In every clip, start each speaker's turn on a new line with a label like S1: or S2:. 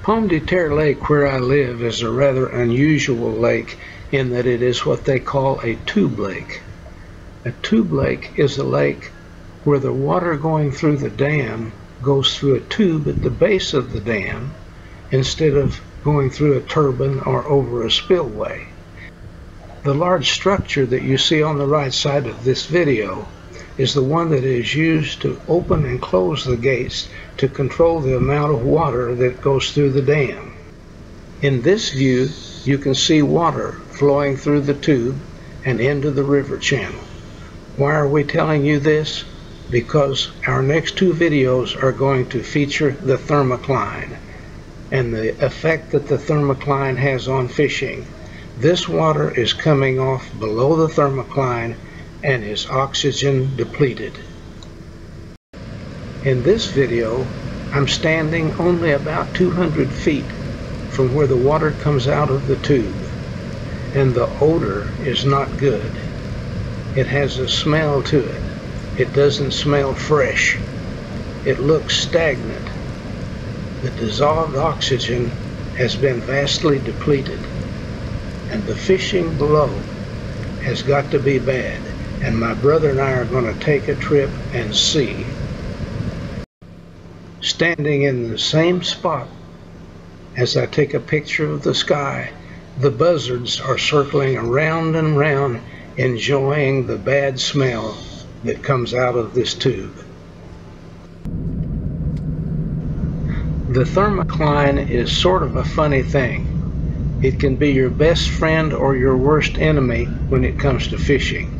S1: Pomme de Terre Lake, where I live, is a rather unusual lake in that it is what they call a tube lake. A tube lake is a lake where the water going through the dam goes through a tube at the base of the dam instead of going through a turbine or over a spillway. The large structure that you see on the right side of this video is the one that is used to open and close the gates to control the amount of water that goes through the dam. In this view, you can see water flowing through the tube and into the river channel. Why are we telling you this? Because our next two videos are going to feature the thermocline and the effect that the thermocline has on fishing. This water is coming off below the thermocline and is oxygen depleted. In this video, I'm standing only about 200 feet from where the water comes out of the tube, and the odor is not good. It has a smell to it. It doesn't smell fresh. It looks stagnant. The dissolved oxygen has been vastly depleted, and the fishing below has got to be bad, and my brother and I are going to take a trip and see. Standing in the same spot as I take a picture of the sky, the buzzards are circling around and round, enjoying the bad smell that comes out of this tube. The thermocline is sort of a funny thing. It can be your best friend or your worst enemy when it comes to fishing.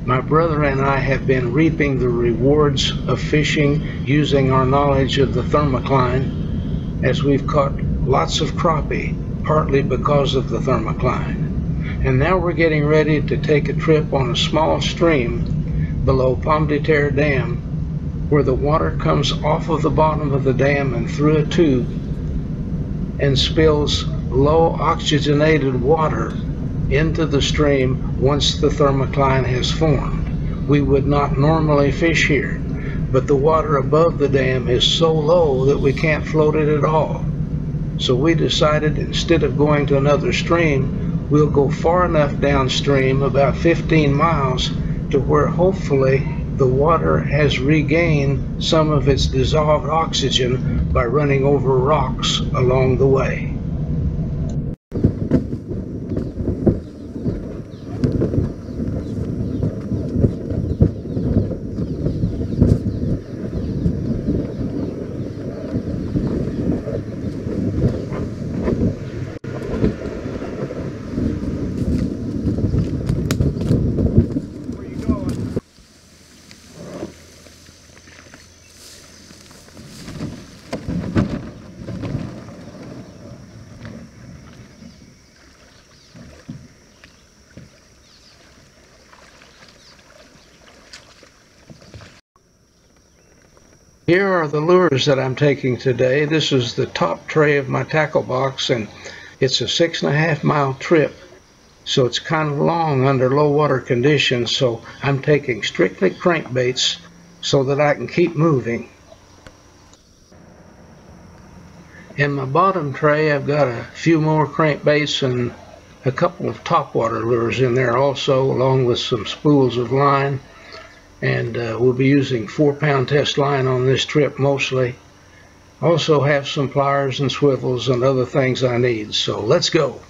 S1: My brother and I have been reaping the rewards of fishing using our knowledge of the thermocline, as we've caught lots of crappie, partly because of the thermocline. And now we're getting ready to take a trip on a small stream below Pomme de Terre Dam, where the water comes off of the bottom of the dam and through a tube and spills low oxygenated water into the stream once the thermocline has formed. We would not normally fish here, but the water above the dam is so low that we can't float it at all. So we decided, instead of going to another stream, we'll go far enough downstream, about 15 miles, to where hopefully the water has regained some of its dissolved oxygen by running over rocks along the way. Here are the lures that I'm taking today. This is the top tray of my tackle box, and it's a 6.5 mile trip, so it's kind of long under low water conditions, so I'm taking strictly crankbaits so that I can keep moving. In my bottom tray, I've got a few more crankbaits and a couple of topwater lures in there also, along with some spools of line. And we'll be using 4-pound test line on this trip mostly. Also have some pliers and swivels and other things I need, so let's go.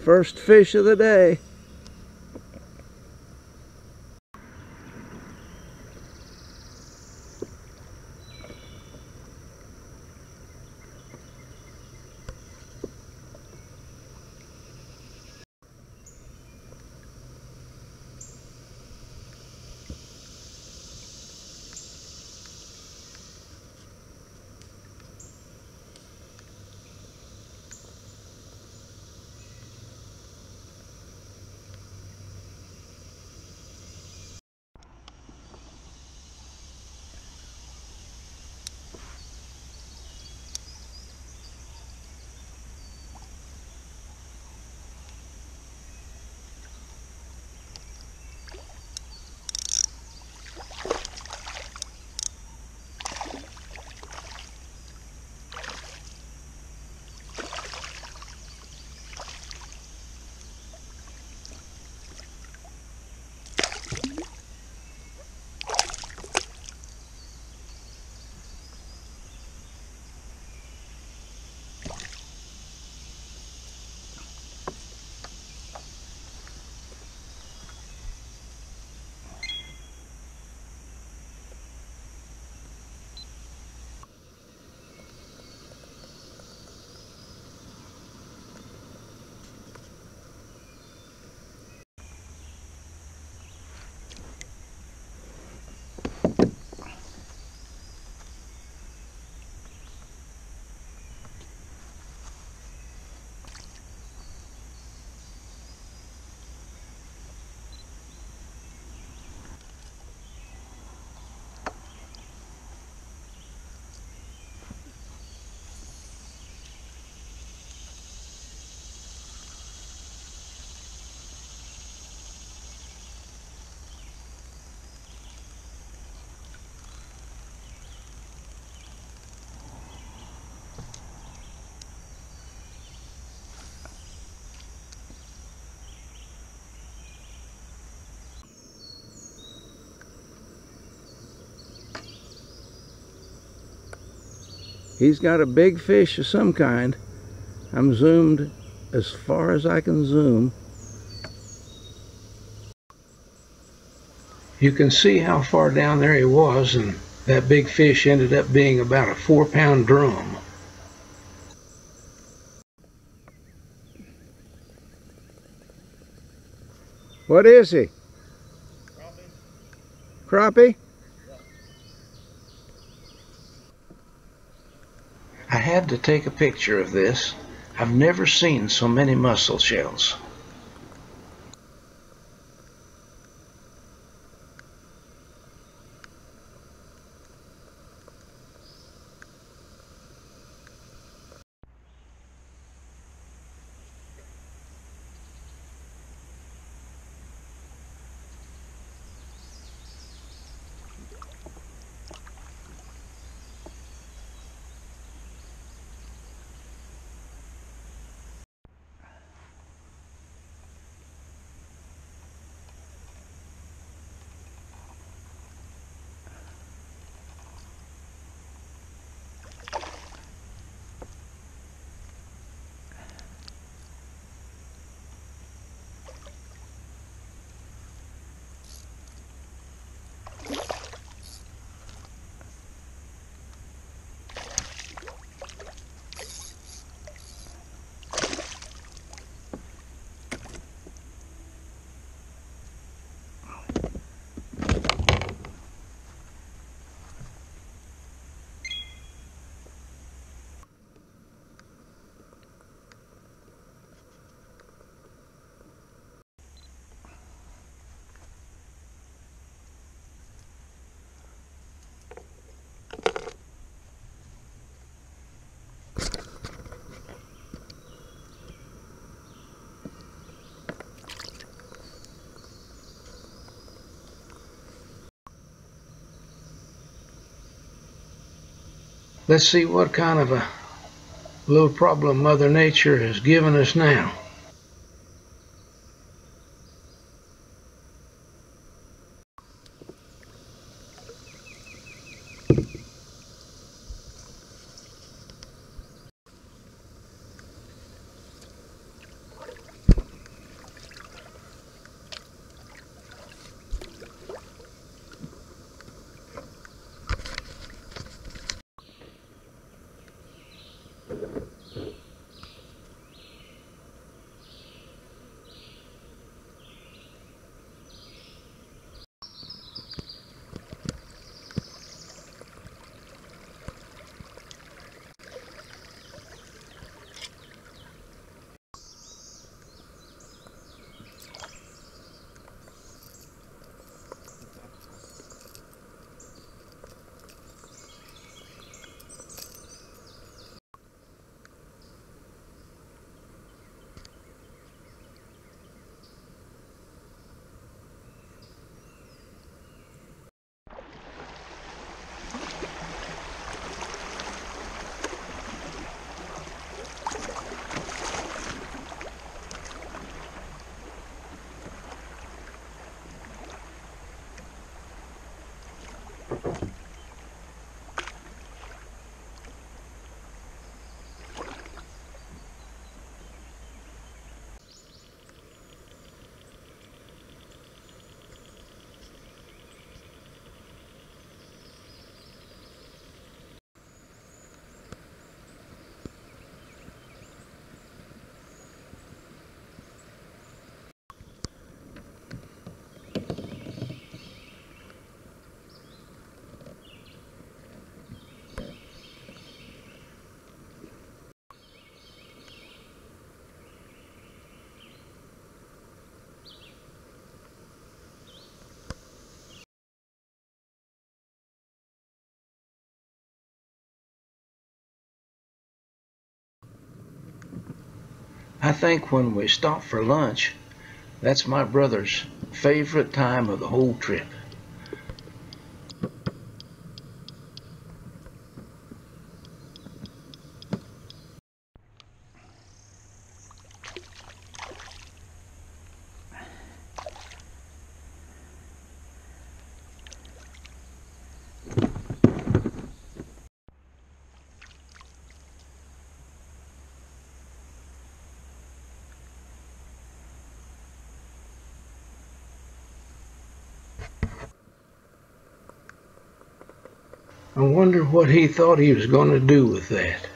S1: First fish of the day. He's got a big fish of some kind. I'm zoomed as far as I can zoom. You can see how far down there he was, and that big fish ended up being about a 4-pound drum. What is he? Crappie. Crappie? Yeah. I had to take a picture of this. I've never seen so many mussel shells. Let's see what kind of a little problem Mother Nature has given us now. I think when we stop for lunch, that's my brother's favorite time of the whole trip. I wonder what he thought he was going to do with that.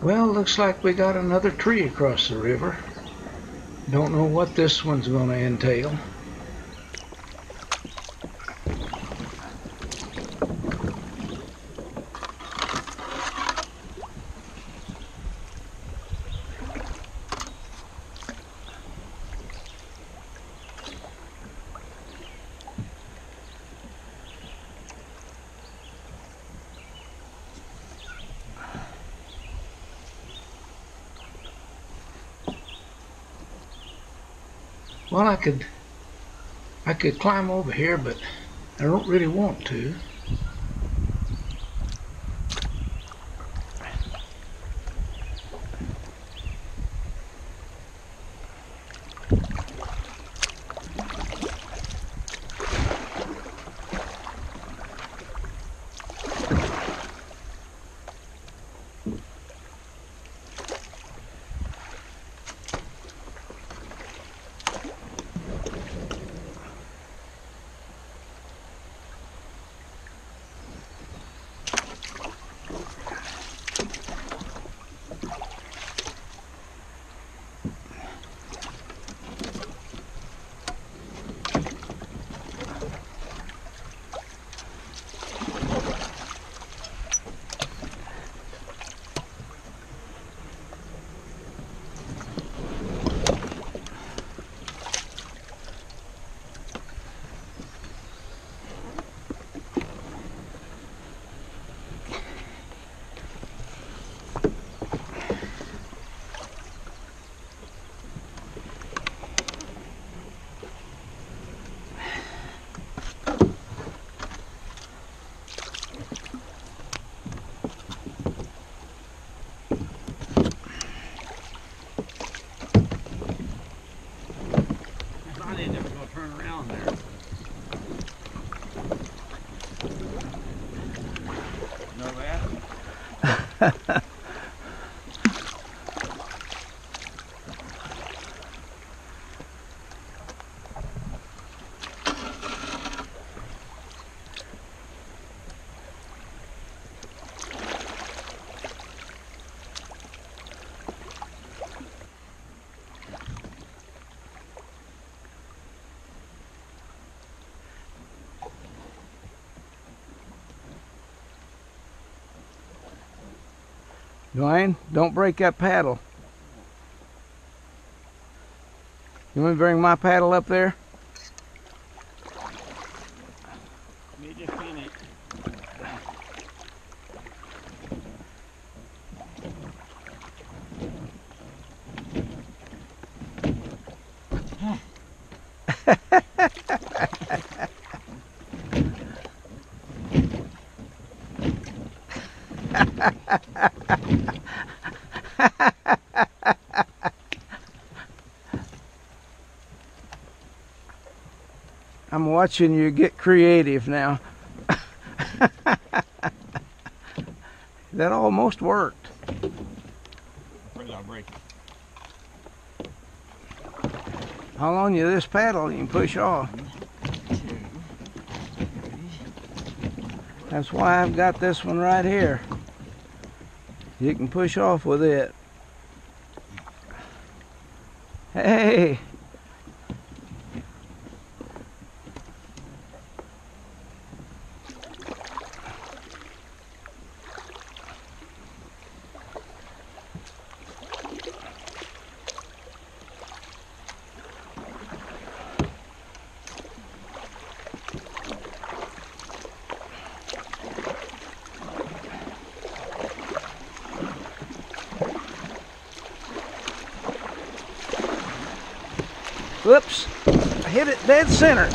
S1: Well, looks like we got another tree across the river. Don't know what this one's going to entail. Well, I could climb over here, but I don't really want to.
S2: Dwayne, don't break that paddle. You want me to bring my paddle up there?
S3: Let me just pin it.
S2: I'm watching you get creative now. That almost worked.
S3: I'll break it.
S2: I'll loan you this paddle, you can push off. That's why I've got this one right here. You can push off with it. Hey! Whoops, I hit it dead center.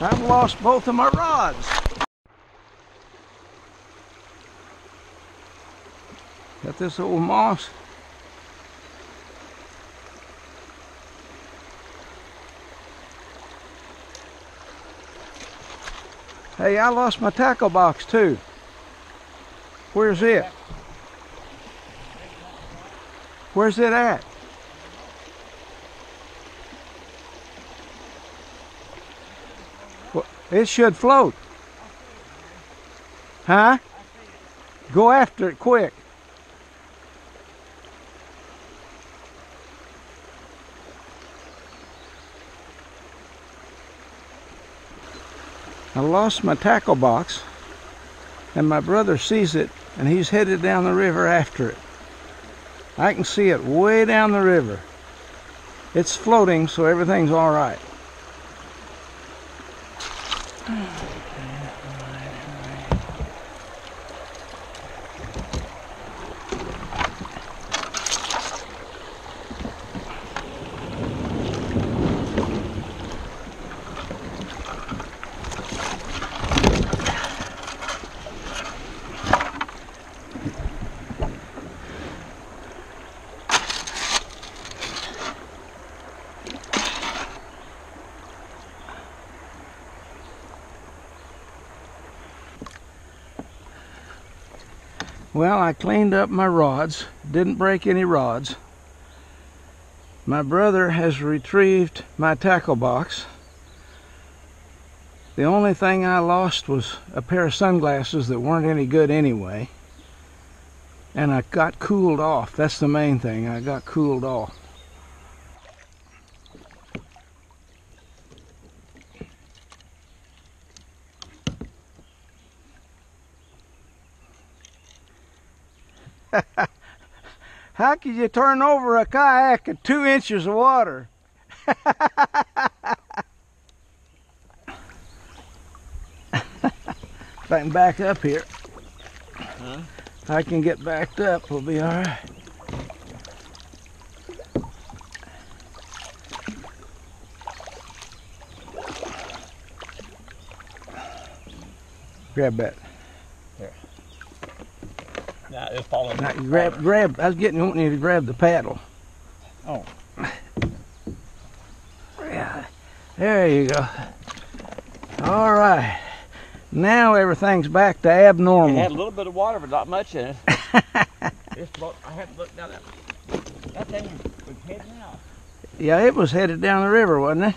S2: I've lost both of my rods. Got this old moss. Hey, I lost my tackle box too. Where's it? Where's it at? It should float. Huh? Go after it quick. I lost my tackle box, and my brother sees it, and he's headed down the river after it. I can see it way down the river. It's floating, so everything's all right. Well, I cleaned up my rods, didn't break any rods. My brother has retrieved my tackle box. The only thing I lost was a pair of sunglasses that weren't any good anyway. And I got cooled off. That's the main thing. I got cooled off. How could you turn over a kayak in 2 inches of water? If I can back up here. If I can get backed up, we'll be all right. Grab that.
S3: Here. Now it's falling.
S2: Now you grab. I was wanting you to grab the paddle.
S3: Oh.
S2: Yeah. There you go. All right. Now everything's back to abnormal.
S3: It had a little bit of water, but not much in it. I had to look down that. That thing was heading out.
S2: Yeah, it was headed down the river, wasn't it?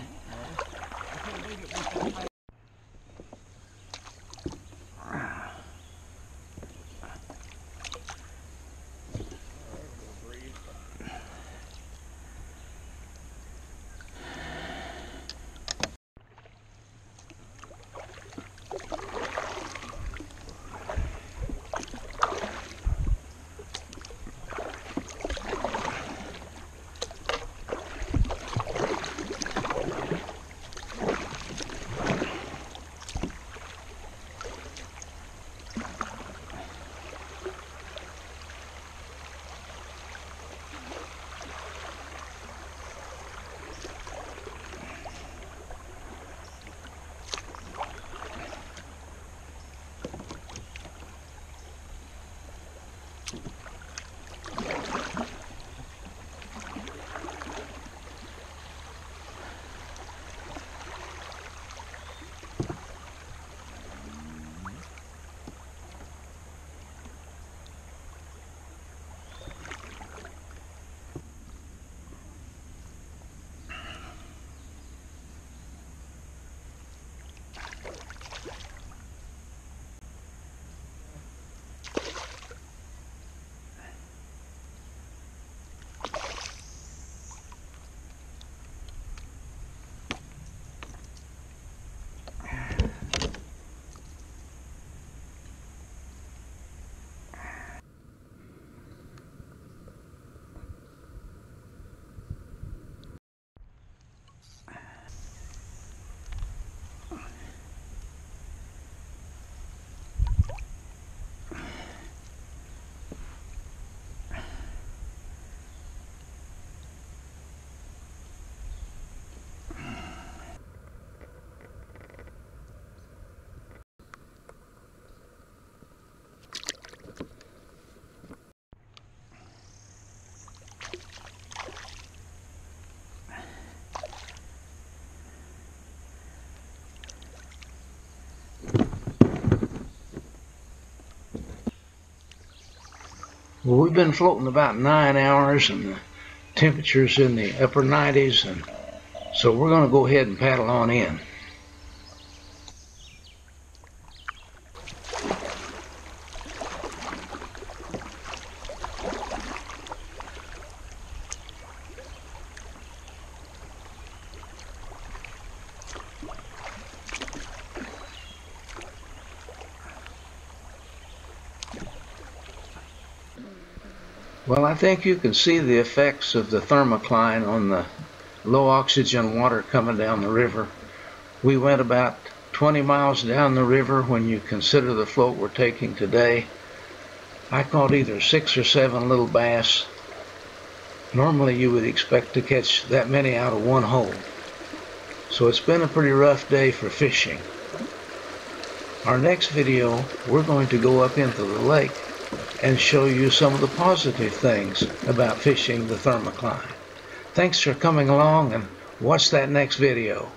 S1: Well, we've been floating about 9 hours and the temperature's in the upper 90s, and so we're going to go ahead and paddle on in. Well, I think you can see the effects of the thermocline on the low oxygen water coming down the river. We went about 20 miles down the river when you consider the float we're taking today. I caught either 6 or 7 little bass. Normally you would expect to catch that many out of one hole. So it's been a pretty rough day for fishing. Our next video, we're going to go up into the lake and show you some of the positive things about fishing the thermocline. Thanks for coming along, and watch that next video.